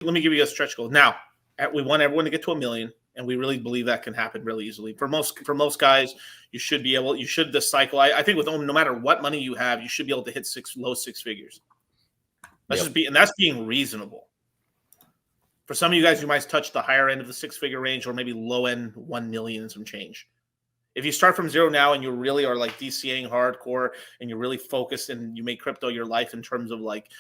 let me give you a stretch goal. Now, we want everyone to get to 1 million, and we really believe that can happen really easily. For most guys, you should be able. You should the cycle. I think with no matter what money you have, you should be able to hit low six figures. That's being reasonable. For some of you guys, you might touch the higher end of the 6-figure range, or maybe low end 1 million and some change. If you start from zero now and you really are like DCAing hardcore and you're really focused and you make crypto your life in terms of like,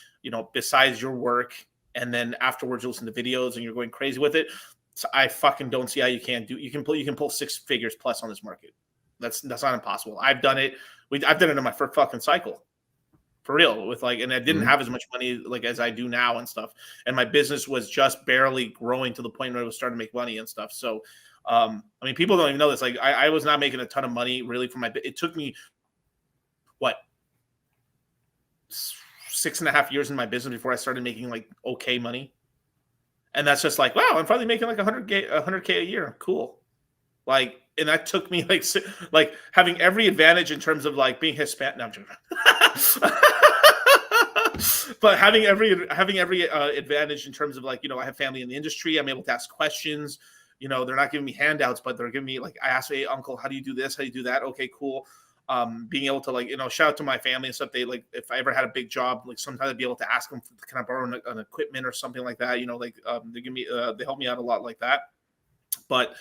besides your work, and then afterwards you listen to videos and you're going crazy with it, so I fucking don't see how you can pull 6 figures plus on this market. That's not impossible. I've done it. I've done it in my first fucking cycle. For real, with and I didn't have as much money like as I do now and stuff, and my business was just barely growing to the point where it was starting to make money and stuff. So, people don't even know this. Like, I was not making a ton of money really from it took me 6.5 years in my business before I started making like okay money, and that's just like, wow, I'm finally making like 100K a year. Cool, like. And that took me like having every advantage in terms of like being Hispanic. No, I'm joking. But having every advantage in terms of like, I have family in the industry. I'm able to ask questions. They're not giving me handouts, but they're giving me like, I ask, hey, uncle, how do you do this? How do you do that? Okay, cool. Being able to like, shout out to my family and stuff. They like, if I ever had a big job, like sometimes I'd be able to ask them, can I borrow an equipment or something like that? They give me, they help me out a lot like that. But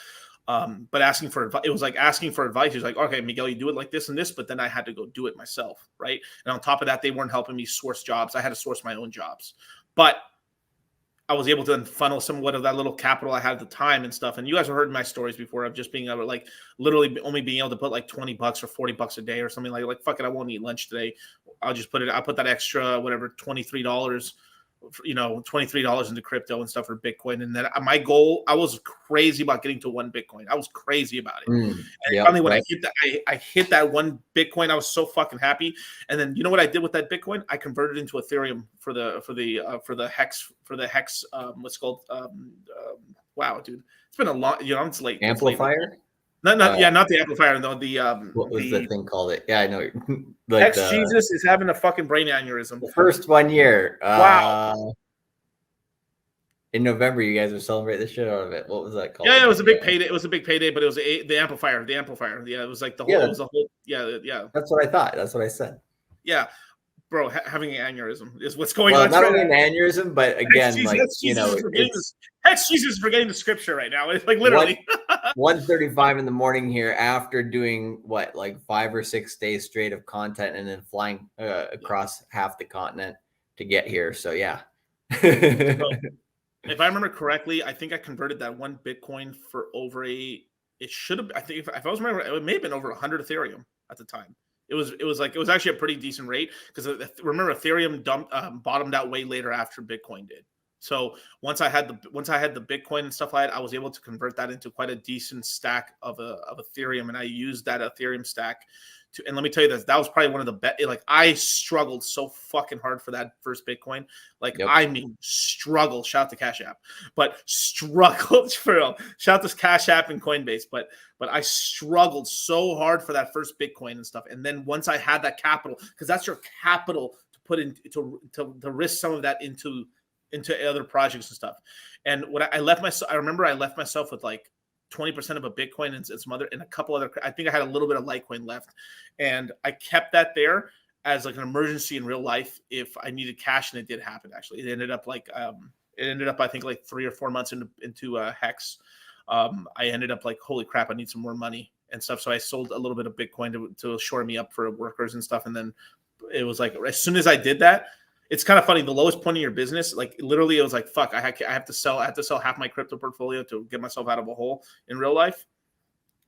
asking for advice, it was like asking for advice. He was like, okay, Miguel, you do it like this and this, but then I had to go do it myself, right? And on top of that, they weren't helping me source jobs. I had to source my own jobs. But I was able to then funnel somewhat of that little capital I had at the time and stuff. And you guys have heard my stories before of just being able to like literally only being able to put like $20 or $40 a day or something like fuck it, I won't eat lunch today. I'll put that extra, whatever, $23 into crypto and stuff for Bitcoin. And then my goal, I was crazy about getting to 1 Bitcoin. I was crazy about it. And finally, when I hit that 1 Bitcoin, I was so fucking happy. And then you know what I did with that Bitcoin? I converted into Ethereum for the hex what's called wow, dude, it's been a long, it's late. Amplifier? Not the amplifier. No, what was the thing called? It? Yeah, I know. Like Jesus is having a fucking brain aneurysm. The first 1 year. Wow. In November, you guys were celebrating the shit out of it. What was that called? Yeah, it was a big payday. It was a big payday, but it was the amplifier. The amplifier. Yeah, it was like the whole. Yeah, it was a whole. Yeah. That's what I thought. That's what I said. Yeah, bro, having an aneurysm is what's going on. Not right only an aneurysm, but again, Hex Jesus is forgetting the scripture right now. It's like literally 1:35 in the morning here after doing like 5 or 6 days straight of content and then flying across half the continent to get here. So yeah. If I remember correctly, I think I converted that 1 Bitcoin for over it should have, I think if I was remembering, it may have been over 100 Ethereum at the time. It was actually a pretty decent rate because remember Ethereum bottomed out way later after Bitcoin did. So once I had the Bitcoin and stuff like that, I was able to convert that into quite a decent stack of Ethereum, and I used that Ethereum stack and let me tell you this, that was probably one of the best. Like, I struggled so fucking hard for that first Bitcoin. Like, I mean, struggle. Shout out to Cash App, but struggled for real. Shout out to Cash App and Coinbase, but I struggled so hard for that first Bitcoin and stuff. And then once I had that capital, because that's your capital to put in to risk some of that into other projects and stuff. And what I remember I left myself with like 20% of a Bitcoin and some other, and a couple other, I think I had a little bit of Litecoin left, and I kept that there as like an emergency in real life if I needed cash. And it did happen. Actually, it ended up I think like 3 or 4 months into Hex. I ended up like, holy crap, I need some more money and stuff. So I sold a little bit of Bitcoin to shore me up for workers and stuff. And then it was like, as soon as I did that, it's kind of funny. The lowest point in your business, like literally, it was like, fuck, I have to sell half my crypto portfolio to get myself out of a hole in real life.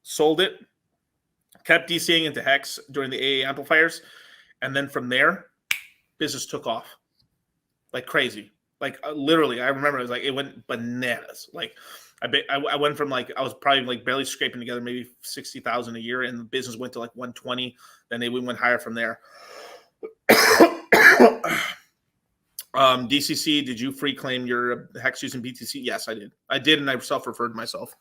Sold it, kept DCing into Hex during the AA amplifiers. And then from there, business took off like crazy. Like literally, I remember it was like, it went bananas. Like I went from like, I was probably like barely scraping together maybe 60,000 a year, and the business went to like 120. Then we went higher from there. DCC, did you free claim your Hex using BTC? Yes, I did. And I self-referred myself.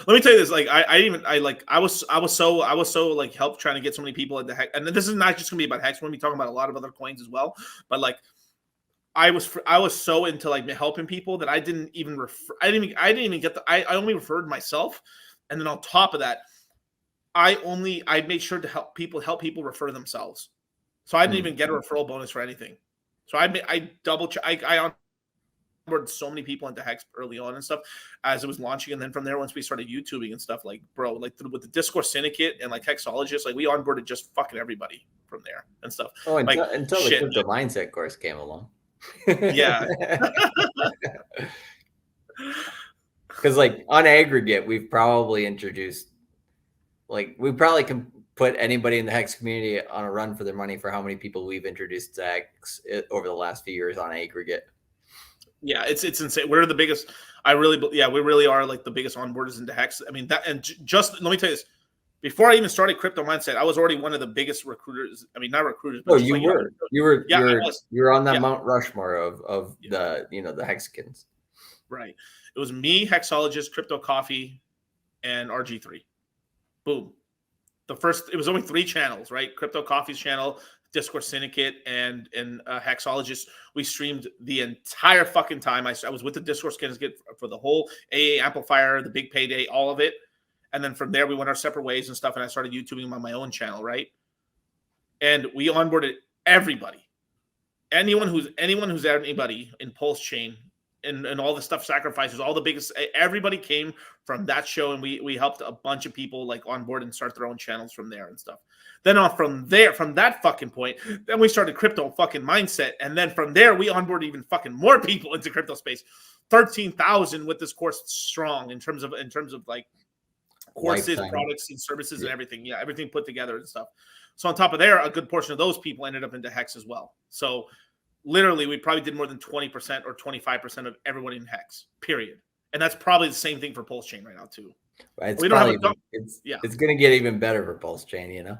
Let me tell you this, like I was so like helped trying to get so many people into Hex. And this is not just gonna be about Hex. We're gonna be talking about a lot of other coins as well. But like I was so into like helping people that I didn't even get I only referred myself, and then on top of that, I made sure to help people refer themselves. So I didn't even get a referral bonus for anything. So I double check. I onboarded so many people into Hex early on and stuff as it was launching, and then from there, once we started YouTubing and stuff, like bro, like with the Discord Syndicate and like Hexologists, like we onboarded just fucking everybody from there and stuff. Oh, until, like until the crypto mindset course came along. Yeah. Because like on aggregate, we've probably introduced, like we probably can put anybody in the Hex community on a run for their money for how many people we've introduced to Hex over the last few years on aggregate. Yeah, it's insane. We're the biggest. We really are like the biggest onboarders into Hex. I mean that, and just let me tell you this. Before I even started Crypto Mindset, I was already one of the biggest recruiters. I mean, not recruiters, but you were on that Mount Rushmore of the the Hexicans. Right. It was me, Hexologist, Crypto Coffee, and RG3. Boom. It was only 3 channels, right? Crypto Coffee's channel, Discord Syndicate, and Hexologist. We streamed the entire fucking time. I was with the Discord Syndicate for the whole AA Amplifier, the big payday, all of it. And then from there, we went our separate ways and stuff, and I started YouTubing on my own channel, right? And we onboarded everybody. Anyone who's anybody in Pulse Chain and all the stuff, sacrifices, all the biggest, everybody came from that show, and we helped a bunch of people like onboard and start their own channels from there and stuff. Then from that fucking point, then we started Crypto fucking Mindset, and then from there we onboarded even fucking more people into crypto space. 13,000 with this course strong in terms of like courses, products, and services, and everything. Yeah, everything put together and stuff. So on top of there, a good portion of those people ended up into Hex as well. So literally, we probably did more than 20% or 25% of everyone in Hex, period. And that's probably the same thing for Pulse Chain right now, too. It's going to get even better for Pulse Chain,